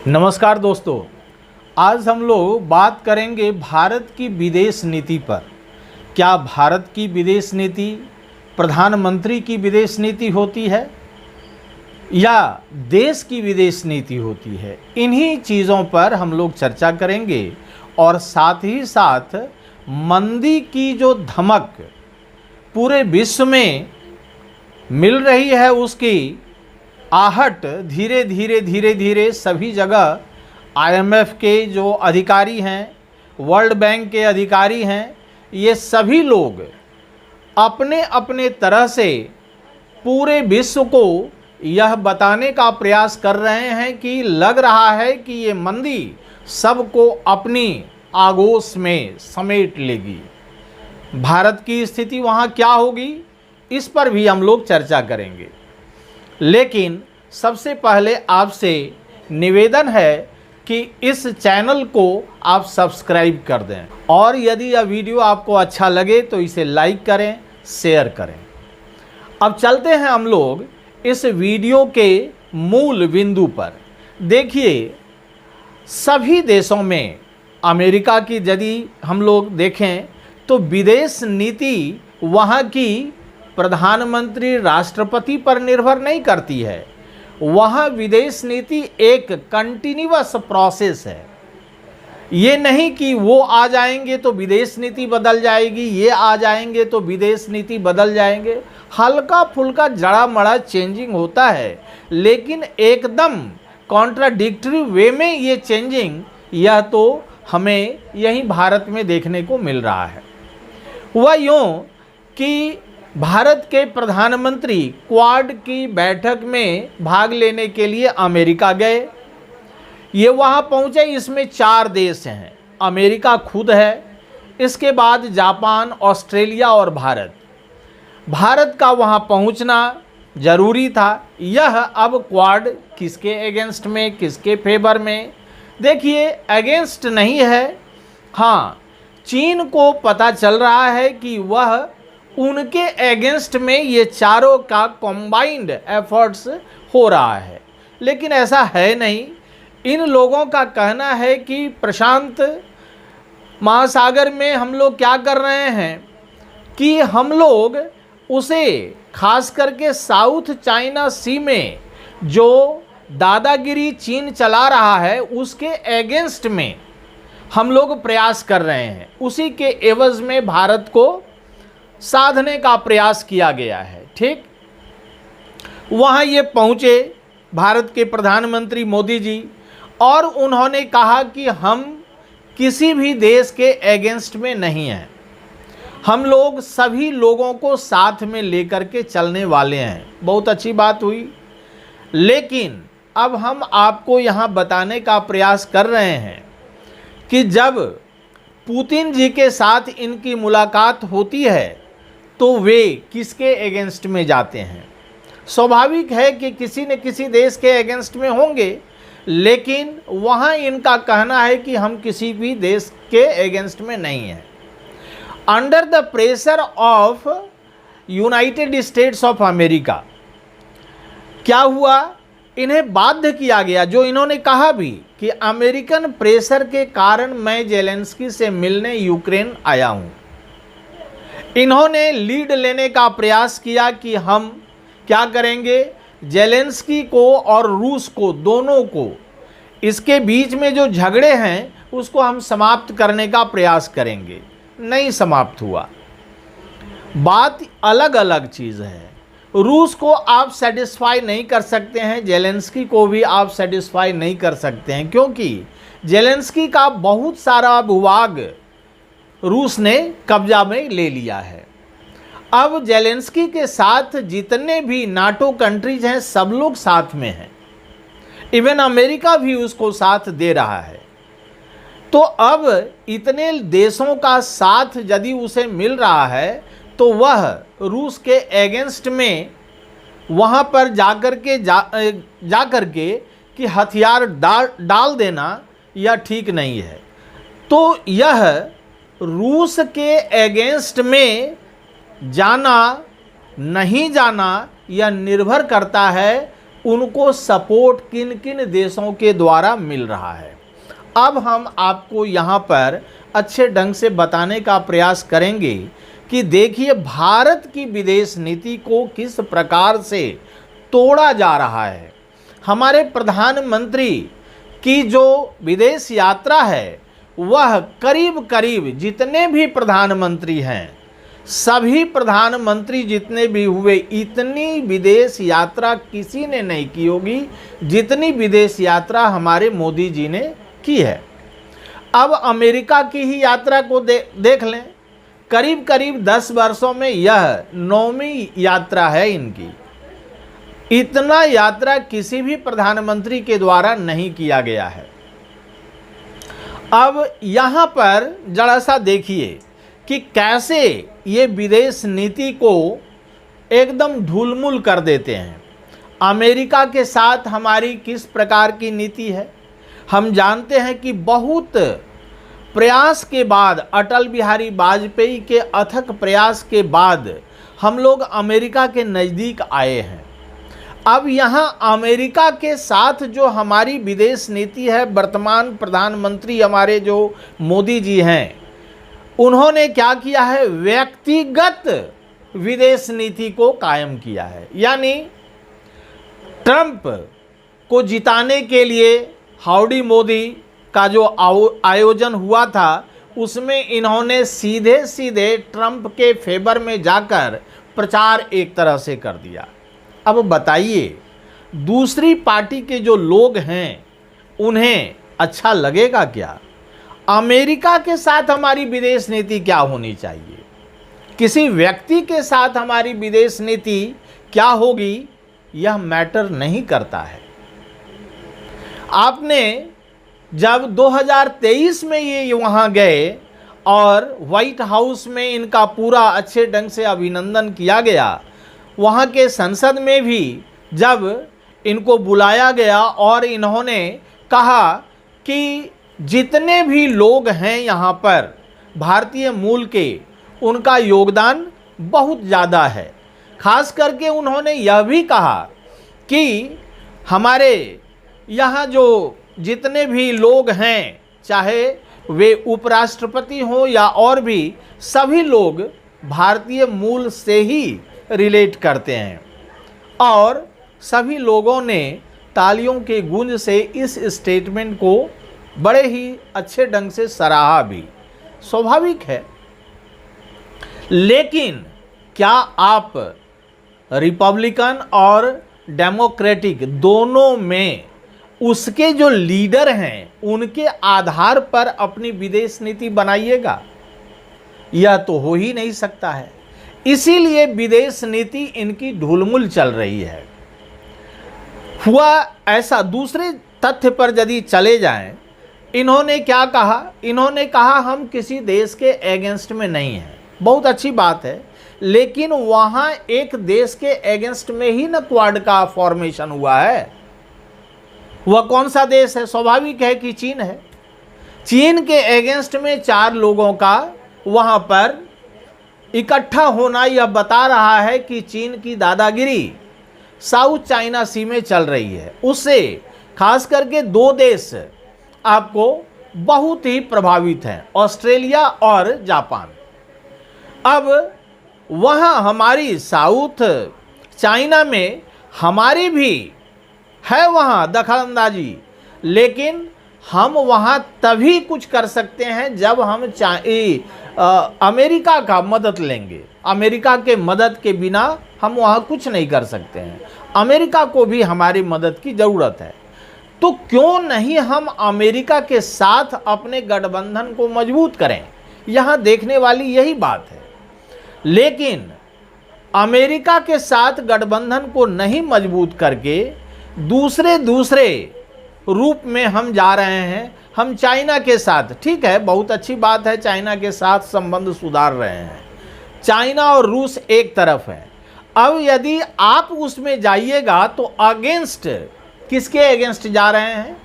नमस्कार दोस्तों, आज हम लोग बात करेंगे भारत की विदेश नीति पर। क्या भारत की विदेश नीति प्रधानमंत्री की विदेश नीति होती है या देश की विदेश नीति होती है? इन्हीं चीज़ों पर हम लोग चर्चा करेंगे और साथ ही साथ मंदी की जो धमक पूरे विश्व में मिल रही है उसकी आहट धीरे धीरे सभी जगह आईएमएफ के जो अधिकारी हैं, वर्ल्ड बैंक के अधिकारी हैं, ये सभी लोग अपने अपने तरह से पूरे विश्व को यह बताने का प्रयास कर रहे हैं कि लग रहा है कि ये मंदी सबको अपनी आगोश में समेट लेगी। भारत की स्थिति वहाँ क्या होगी, इस पर भी हम लोग चर्चा करेंगे। लेकिन सबसे पहले आपसे निवेदन है कि इस चैनल को आप सब्सक्राइब कर दें और यदि यह वीडियो आपको अच्छा लगे तो इसे लाइक करें, शेयर करें। अब चलते हैं हम लोग इस वीडियो के मूल बिंदु पर। देखिए, सभी देशों में अमेरिका की यदि हम लोग देखें तो विदेश नीति वहाँ की प्रधानमंत्री राष्ट्रपति पर निर्भर नहीं करती है। वहाँ विदेश नीति एक कंटिन्यूअस प्रोसेस है। ये नहीं कि वो आ जाएंगे तो विदेश नीति बदल जाएगी, ये आ जाएंगे तो विदेश नीति बदल जाएंगे। हल्का फुल्का जड़ा मड़ा चेंजिंग होता है, लेकिन एकदम कॉन्ट्राडिक्टरी वे में ये चेंजिंग यह तो हमें यहीं भारत में देखने को मिल रहा है। वह यूँ कि भारत के प्रधानमंत्री क्वाड की बैठक में भाग लेने के लिए अमेरिका गए। ये वहाँ पहुँचे, इसमें 4 देश हैं। अमेरिका खुद है, इसके बाद जापान, ऑस्ट्रेलिया और भारत। भारत का वहाँ पहुँचना ज़रूरी था। यह अब क्वाड किसके अगेंस्ट में, किसके फेवर में? देखिए, अगेंस्ट नहीं है। हाँ, चीन को पता चल रहा है कि वह उनके अगेंस्ट में ये चारों का कॉम्बाइंड एफर्ट्स हो रहा है, लेकिन ऐसा है नहीं। इन लोगों का कहना है कि प्रशांत महासागर में हम लोग क्या कर रहे हैं कि हम लोग उसे खास करके साउथ चाइना सी में जो दादागिरी चीन चला रहा है उसके अगेंस्ट में हम लोग प्रयास कर रहे हैं। उसी के एवज में भारत को साधने का प्रयास किया गया है। ठीक, वहाँ ये पहुँचे भारत के प्रधानमंत्री मोदी जी, और उन्होंने कहा कि हम किसी भी देश के अगेंस्ट में नहीं हैं, हम लोग सभी लोगों को साथ में लेकर के चलने वाले हैं। बहुत अच्छी बात हुई, लेकिन अब हम आपको यहाँ बताने का प्रयास कर रहे हैं कि जब पुतिन जी के साथ इनकी मुलाकात होती है तो वे किसके अगेंस्ट में जाते हैं? स्वाभाविक है कि किसी न किसी देश के अगेंस्ट में होंगे, लेकिन वहाँ इनका कहना है कि हम किसी भी देश के अगेंस्ट में नहीं हैं। Under the pressure of United states of America क्या हुआ? इन्हें बाध्य किया गया, जो इन्होंने कहा भी कि अमेरिकन प्रेशर के कारण मैं जेलेंस्की से मिलने यूक्रेन आया हूँ। इन्होंने लीड लेने का प्रयास किया कि हम क्या करेंगे, जेलेंस्की को और रूस को, दोनों को, इसके बीच में जो झगड़े हैं उसको हम समाप्त करने का प्रयास करेंगे। नहीं समाप्त हुआ। बात अलग अलग चीज़ है। रूस को आप सेटिस्फाई नहीं कर सकते हैं, जेलेंस्की को भी आप सेटिस्फाई नहीं कर सकते हैं, क्योंकि जेलेंस्की का बहुत सारा भूभाग रूस ने कब्जा में ले लिया है। अब जेलेंस्की के साथ जितने भी नाटो कंट्रीज हैं सब लोग साथ में हैं, इवन अमेरिका भी उसको साथ दे रहा है। तो अब इतने देशों का साथ यदि उसे मिल रहा है तो वह रूस के अगेंस्ट में वहाँ पर जाकर के कि हथियार डाल देना यह ठीक नहीं है। तो यह रूस के अगेंस्ट में जाना नहीं जाना यह निर्भर करता है उनको सपोर्ट किन किन देशों के द्वारा मिल रहा है। अब हम आपको यहाँ पर अच्छे ढंग से बताने का प्रयास करेंगे कि देखिए भारत की विदेश नीति को किस प्रकार से तोड़ा जा रहा है। हमारे प्रधानमंत्री की जो विदेश यात्रा है वह करीब करीब जितने भी प्रधानमंत्री हैं, सभी प्रधानमंत्री जितने भी हुए, इतनी विदेश यात्रा किसी ने नहीं की होगी जितनी विदेश यात्रा हमारे मोदी जी ने की है। अब अमेरिका की ही यात्रा को देख लें, करीब करीब 10 वर्षों में यह 9वीं यात्रा है इनकी। इतना यात्रा किसी भी प्रधानमंत्री के द्वारा नहीं किया गया है। अब यहाँ पर जरा सा देखिए कि कैसे ये विदेश नीति को एकदम ढूलमुल कर देते हैं। अमेरिका के साथ हमारी किस प्रकार की नीति है, हम जानते हैं कि बहुत प्रयास के बाद, अटल बिहारी वाजपेयी के अथक प्रयास के बाद हम लोग अमेरिका के नज़दीक आए हैं। अब यहाँ अमेरिका के साथ जो हमारी विदेश नीति है, वर्तमान प्रधानमंत्री हमारे जो मोदी जी हैं, उन्होंने क्या किया है, व्यक्तिगत विदेश नीति को कायम किया है। यानी ट्रंप को जिताने के लिए हाउडी मोदी का जो आयोजन हुआ था उसमें इन्होंने सीधे सीधे ट्रंप के फेवर में जाकर प्रचार एक तरह से कर दिया। अब बताइए दूसरी पार्टी के जो लोग हैं उन्हें अच्छा लगेगा क्या? अमेरिका के साथ हमारी विदेश नीति क्या होनी चाहिए, किसी व्यक्ति के साथ हमारी विदेश नीति क्या होगी, यह मैटर नहीं करता है। आपने जब 2023 में ये वहाँ गए और व्हाइट हाउस में इनका पूरा अच्छे ढंग से अभिनंदन किया गया, वहाँ के संसद में भी जब इनको बुलाया गया और इन्होंने कहा कि जितने भी लोग हैं यहाँ पर भारतीय मूल के, उनका योगदान बहुत ज़्यादा है। खास करके उन्होंने यह भी कहा कि हमारे यहाँ जो जितने भी लोग हैं, चाहे वे उपराष्ट्रपति हों या और भी, सभी लोग भारतीय मूल से ही रिलेट करते हैं। और सभी लोगों ने तालियों के गूंज से इस स्टेटमेंट को बड़े ही अच्छे ढंग से सराहा भी, स्वाभाविक है। लेकिन क्या आप रिपब्लिकन और डेमोक्रेटिक दोनों में उसके जो लीडर हैं उनके आधार पर अपनी विदेश नीति बनाइएगा? यह तो हो ही नहीं सकता है। इसीलिए विदेश नीति इनकी ढुलमुल चल रही है। हुआ ऐसा, दूसरे तथ्य पर यदि चले जाएं, इन्होंने क्या कहा, इन्होंने कहा हम किसी देश के एगेंस्ट में नहीं हैं। बहुत अच्छी बात है, लेकिन वहाँ एक देश के एगेंस्ट में ही न क्वाड का फॉर्मेशन हुआ है। वह कौन सा देश है? स्वाभाविक है कि चीन है। चीन के एगेंस्ट में 4 लोगों का वहाँ पर इकट्ठा होना यह बता रहा है कि चीन की दादागिरी साउथ चाइना सी में चल रही है। उससे खास करके 2 देश आपको बहुत ही प्रभावित हैं, ऑस्ट्रेलिया और जापान। अब वहाँ हमारी साउथ चाइना में हमारी भी है वहाँ दखलंदाजी, लेकिन हम वहाँ तभी कुछ कर सकते हैं जब हम अमेरिका का मदद लेंगे। अमेरिका के मदद के बिना हम वहाँ कुछ नहीं कर सकते हैं। अमेरिका को भी हमारी मदद की ज़रूरत है। तो क्यों नहीं हम अमेरिका के साथ अपने गठबंधन को मजबूत करें? यहाँ देखने वाली यही बात है। लेकिन अमेरिका के साथ गठबंधन को नहीं मजबूत करके दूसरे रूप में हम जा रहे हैं। हम चाइना के साथ, ठीक है, बहुत अच्छी बात है, चाइना के साथ संबंध सुधार रहे हैं। चाइना और रूस एक तरफ है। अब यदि आप उसमें जाइएगा तो अगेंस्ट, किसके अगेंस्ट जा रहे हैं?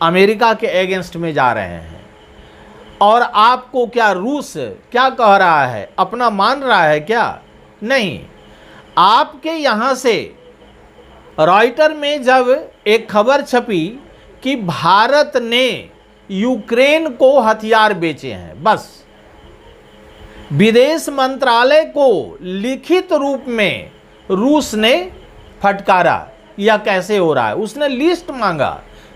अमेरिका के अगेंस्ट में जा रहे हैं। और आपको क्या रूस क्या कह रहा है? अपना मान रहा है क्या? नहीं। आपके यहाँ से रॉयटर में जब एक खबर छपी कि भारत ने यूक्रेन को हथियार बेचे हैं, बस विदेश मंत्रालय को लिखित रूप में रूस ने फटकारा, यह कैसे हो रहा है। उसने लिस्ट मांगा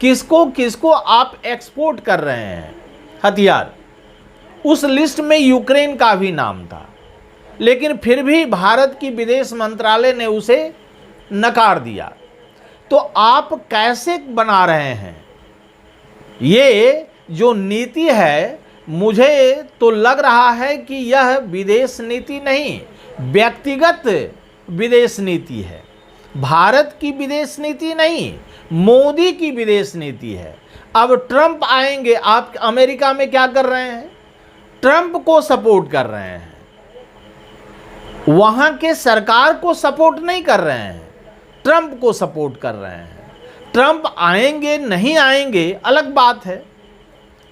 किसको किसको आप एक्सपोर्ट कर रहे हैं हथियार। उस लिस्ट में यूक्रेन का भी नाम था, लेकिन फिर भी भारत की विदेश मंत्रालय ने उसे नकार दिया। तो आप कैसे बना रहे हैं? ये जो नीति है, मुझे तो लग रहा है कि यह विदेश नीति नहीं, व्यक्तिगत विदेश नीति है। भारत की विदेश नीति नहीं, मोदी की विदेश नीति है। अब ट्रंप आएंगे, आप अमेरिका में क्या कर रहे हैं? ट्रंप को सपोर्ट कर रहे हैं, वहां के सरकार को सपोर्ट नहीं कर रहे हैं, ट्रंप को सपोर्ट कर रहे हैं। ट्रंप आएंगे नहीं आएंगे अलग बात है।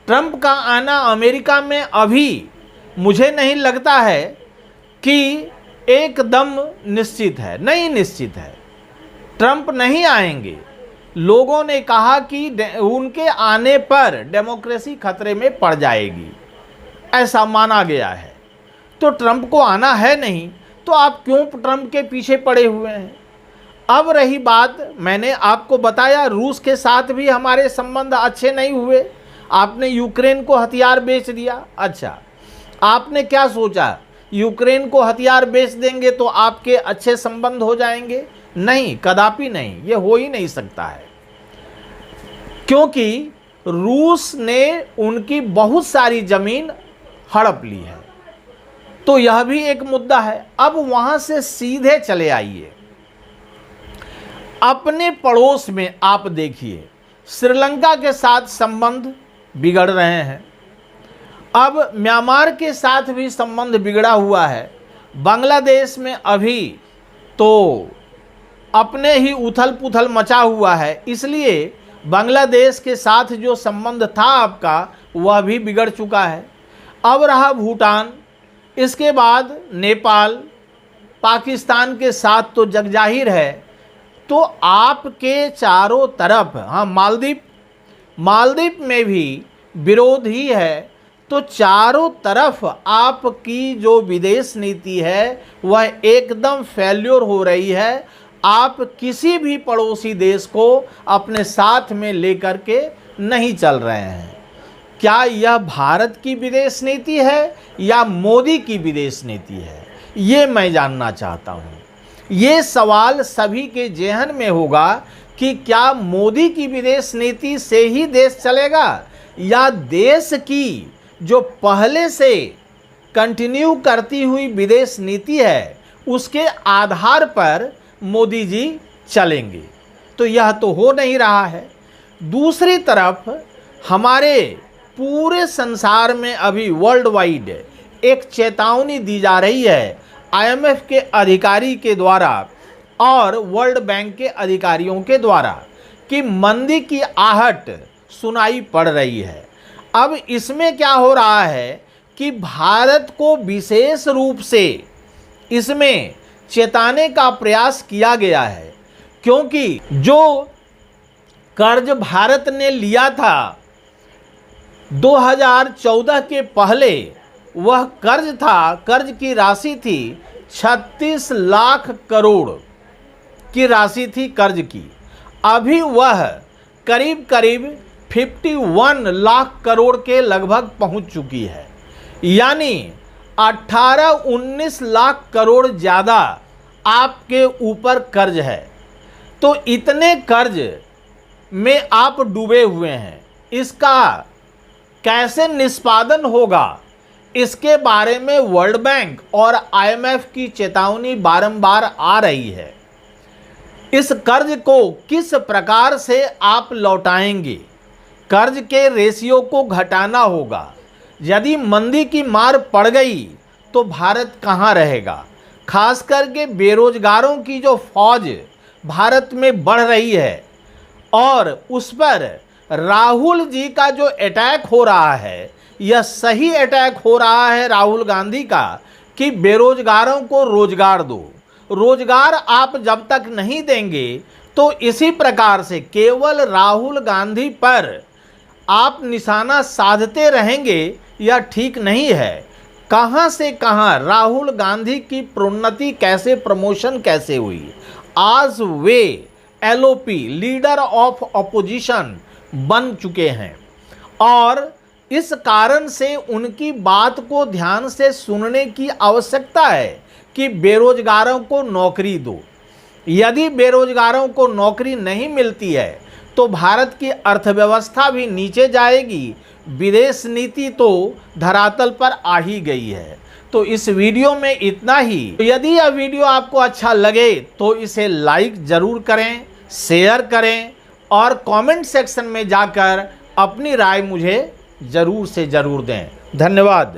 ट्रंप का आना अमेरिका में अभी मुझे नहीं लगता है कि एकदम निश्चित है, नहीं निश्चित है। ट्रंप नहीं आएंगे। लोगों ने कहा कि उनके आने पर डेमोक्रेसी खतरे में पड़ जाएगी, ऐसा माना गया है। तो ट्रंप को आना है नहीं, तो आप क्यों ट्रंप के पीछे पड़े हुए हैं? अब रही बात, मैंने आपको बताया रूस के साथ भी हमारे संबंध अच्छे नहीं हुए। आपने यूक्रेन को हथियार बेच दिया। अच्छा, आपने क्या सोचा यूक्रेन को हथियार बेच देंगे तो आपके अच्छे संबंध हो जाएंगे? नहीं, कदापि नहीं, ये हो ही नहीं सकता है, क्योंकि रूस ने उनकी बहुत सारी जमीन हड़प ली है। तो यह भी एक मुद्दा है। अब वहां से सीधे चले आइए अपने पड़ोस में। आप देखिए श्रीलंका के साथ संबंध बिगड़ रहे हैं, अब म्यांमार के साथ भी संबंध बिगड़ा हुआ है, बांग्लादेश में अभी तो अपने ही उथल पुथल मचा हुआ है, इसलिए बांग्लादेश के साथ जो संबंध था आपका वह भी बिगड़ चुका है। अब रहा भूटान, इसके बाद नेपाल, पाकिस्तान के साथ तो जगजाहिर है। तो आपके चारों तरफ, हाँ मालदीव में भी विरोध ही है। तो चारों तरफ आपकी जो विदेश नीति है वह एकदम फेल्योर हो रही है। आप किसी भी पड़ोसी देश को अपने साथ में लेकर के नहीं चल रहे हैं। क्या यह भारत की विदेश नीति है या मोदी की विदेश नीति है? ये मैं जानना चाहता हूँ। ये सवाल सभी के जेहन में होगा कि क्या मोदी की विदेश नीति से ही देश चलेगा, या देश की जो पहले से कंटिन्यू करती हुई विदेश नीति है उसके आधार पर मोदी जी चलेंगे? तो यह तो हो नहीं रहा है। दूसरी तरफ हमारे पूरे संसार में अभी वर्ल्ड वाइड एक चेतावनी दी जा रही है आईएमएफ के अधिकारी के द्वारा और वर्ल्ड बैंक के अधिकारियों के द्वारा कि मंदी की आहट सुनाई पड़ रही है। अब इसमें क्या हो रहा है कि भारत को विशेष रूप से इसमें चेताने का प्रयास किया गया है, क्योंकि जो कर्ज भारत ने लिया था 2014 के पहले, वह कर्ज की राशि थी 36 लाख करोड़ की राशि थी कर्ज की। अभी वह करीब 51 लाख करोड़ के लगभग पहुंच चुकी है, यानी 18-19 लाख करोड़ ज़्यादा आपके ऊपर कर्ज है। तो इतने कर्ज में आप डूबे हुए हैं, इसका कैसे निष्पादन होगा, इसके बारे में वर्ल्ड बैंक और आईएमएफ की चेतावनी बारंबार आ रही है। इस कर्ज को किस प्रकार से आप लौटाएंगे, कर्ज के रेशियो को घटाना होगा। यदि मंदी की मार पड़ गई तो भारत कहाँ रहेगा? खास करके बेरोजगारों की जो फौज भारत में बढ़ रही है और उस पर राहुल जी का जो अटैक हो रहा है, यह सही अटैक हो रहा है राहुल गांधी का कि बेरोजगारों को रोजगार दो। रोजगार आप जब तक नहीं देंगे तो इसी प्रकार से केवल राहुल गांधी पर आप निशाना साधते रहेंगे यह ठीक नहीं है। कहां से कहां राहुल गांधी की प्रोन्नति कैसे, प्रमोशन कैसे हुई। आज वे एलओपी लीडर ऑफ ऑपोजिशन बन चुके हैं और इस कारण से उनकी बात को ध्यान से सुनने की आवश्यकता है कि बेरोजगारों को नौकरी दो। यदि बेरोजगारों को नौकरी नहीं मिलती है तो भारत की अर्थव्यवस्था भी नीचे जाएगी, विदेश नीति तो धरातल पर आ ही गई है। तो इस वीडियो में इतना ही। यदि यह वीडियो आपको अच्छा लगे तो इसे लाइक जरूर करें, शेयर करें और कमेंट सेक्शन में जाकर अपनी राय मुझे जरूर से जरूर दें। धन्यवाद।